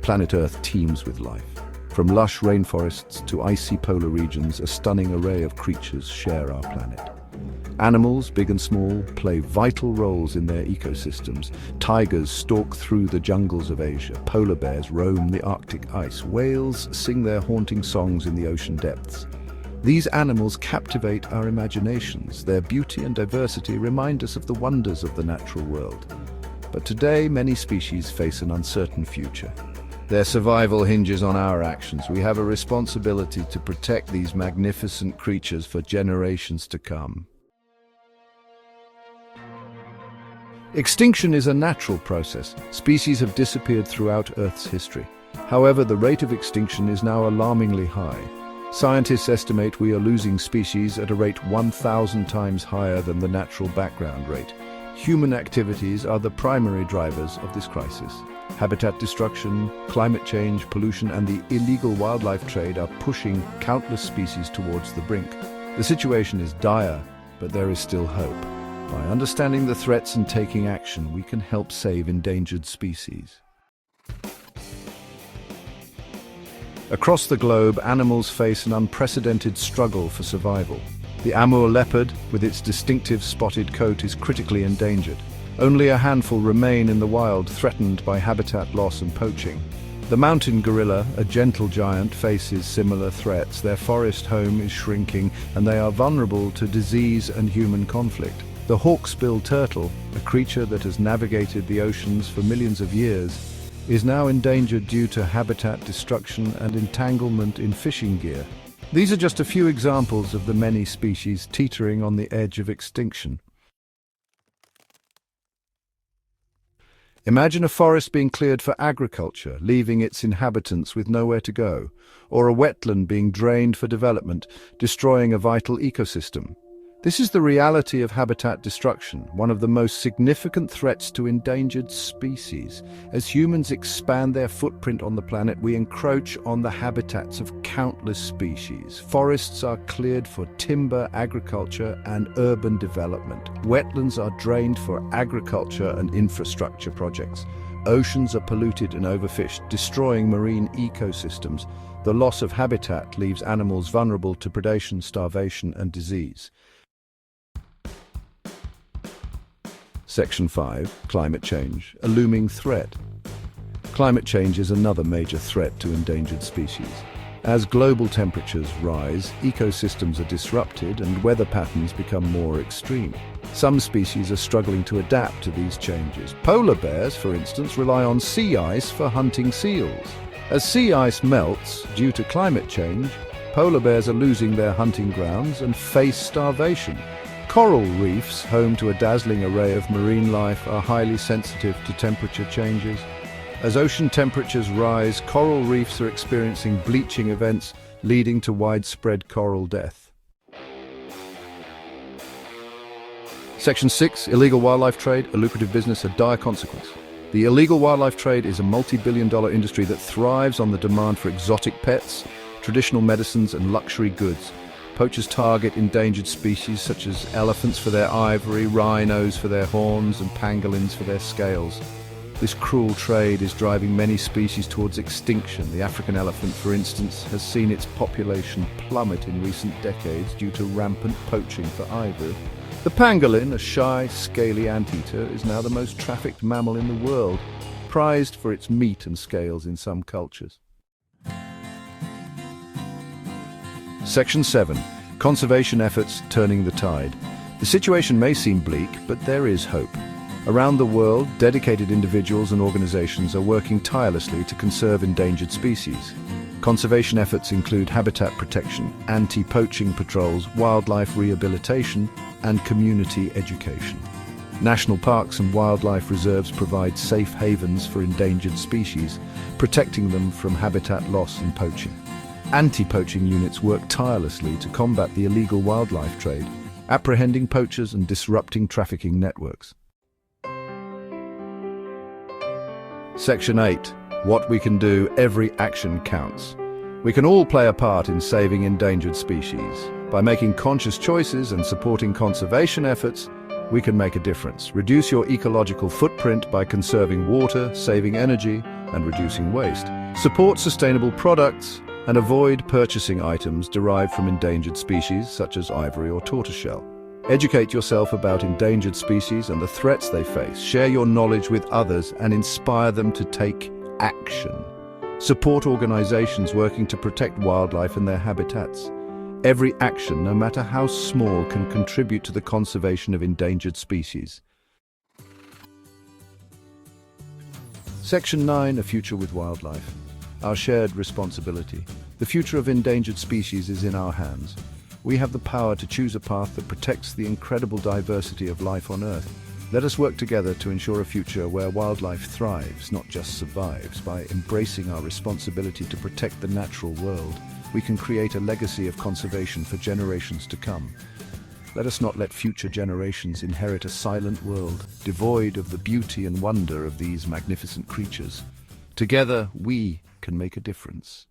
Planet Earth teems with life. From lush rainforests to icy polar regions, a stunning array of creatures share our planet. Animals, big and small, play vital roles in their ecosystems. Tigers stalk through the jungles of Asia. Polar bears roam the Arctic ice. Whales sing their haunting songs in the ocean depths. These animals captivate our imaginations. Their beauty and diversity remind us of the wonders of the natural world. But today, many species face an uncertain future. Their survival hinges on our actions. We have a responsibility to protect these magnificent creatures for generations to come. Extinction is a natural process. Species have disappeared throughout Earth's history. However, the rate of extinction is now alarmingly high. Scientists estimate we are losing species at a rate 1,000 times higher than the natural background rate. Human activities are the primary drivers of this crisis. Habitat destruction, climate change, pollution, and the illegal wildlife trade are pushing countless species towards the brink. The situation is dire, but there is still hope. By understanding the threats and taking action, we can help save endangered species. Across the globe, animals face an unprecedented struggle for survival. The Amur leopard, with its distinctive spotted coat, is critically endangered. Only a handful remain in the wild, threatened by habitat loss and poaching. The mountain gorilla, a gentle giant, faces similar threats. Their forest home is shrinking, and they are vulnerable to disease and human conflict. The hawksbill turtle, a creature that has navigated the oceans for millions of years, is now endangered due to habitat destruction and entanglement in fishing gear. These are just a few examples of the many species teetering on the edge of extinction. Imagine a forest being cleared for agriculture, leaving its inhabitants with nowhere to go, or a wetland being drained for development, destroying a vital ecosystem. This is the reality of habitat destruction, one of the most significant threats to endangered species. As humans expand their footprint on the planet, we encroach on the habitats of countless species. Forests are cleared for timber, agriculture, and urban development. Wetlands are drained for agriculture and infrastructure projects. Oceans are polluted and overfished, destroying marine ecosystems. The loss of habitat leaves animals vulnerable to predation, starvation, and disease. Section 5. Climate change, a looming threat. Climate change is another major threat to endangered species. As global temperatures rise, ecosystems are disrupted and weather patterns become more extreme. Some species are struggling to adapt to these changes. Polar bears, for instance, rely on sea ice for hunting seals. As sea ice melts due to climate change, polar bears are losing their hunting grounds and face starvation. Coral reefs, home to a dazzling array of marine life, are highly sensitive to temperature changes. As ocean temperatures rise, coral reefs are experiencing bleaching events, leading to widespread coral death. Section 6. Illegal wildlife trade, a lucrative business, a dire consequence. The illegal wildlife trade is a multi-billion-dollar industry that thrives on the demand for exotic pets, traditional medicines, and luxury goods. Poachers target endangered species such as elephants for their ivory, rhinos for their horns, and pangolins for their scales. This cruel trade is driving many species towards extinction. The African elephant, for instance, has seen its population plummet in recent decades due to rampant poaching for ivory. The pangolin, a shy, scaly anteater, is now the most trafficked mammal in the world, prized for its meat and scales in some cultures. Section 7. Conservation efforts turning the tide. The situation may seem bleak, but there is hope. Around the world, dedicated individuals and organizations are working tirelessly to conserve endangered species. Conservation efforts include habitat protection, anti-poaching patrols, wildlife rehabilitation, and community education. National parks and wildlife reserves provide safe havens for endangered species, protecting them from habitat loss and poaching. Anti-poaching units work tirelessly to combat the illegal wildlife trade, apprehending poachers and disrupting trafficking networks. Section 8. What we can do, every action counts. We can all play a part in saving endangered species. By making conscious choices and supporting conservation efforts, we can make a difference. Reduce your ecological footprint by conserving water, saving energy, and reducing waste. Support sustainable products and avoid purchasing items derived from endangered species such as ivory or tortoiseshell. Educate yourself about endangered species and the threats they face. Share your knowledge with others and inspire them to take action. Support organizations working to protect wildlife and their habitats. Every action, no matter how small, can contribute to the conservation of endangered species. Section 9, A Future with Wildlife. Our shared responsibility. The future of endangered species is in our hands. We have the power to choose a path that protects the incredible diversity of life on Earth. Let us work together to ensure a future where wildlife thrives, not just survives. By embracing our responsibility to protect the natural world, we can create a legacy of conservation for generations to come. Let us not let future generations inherit a silent world, devoid of the beauty and wonder of these magnificent creatures. Together, we can make a difference.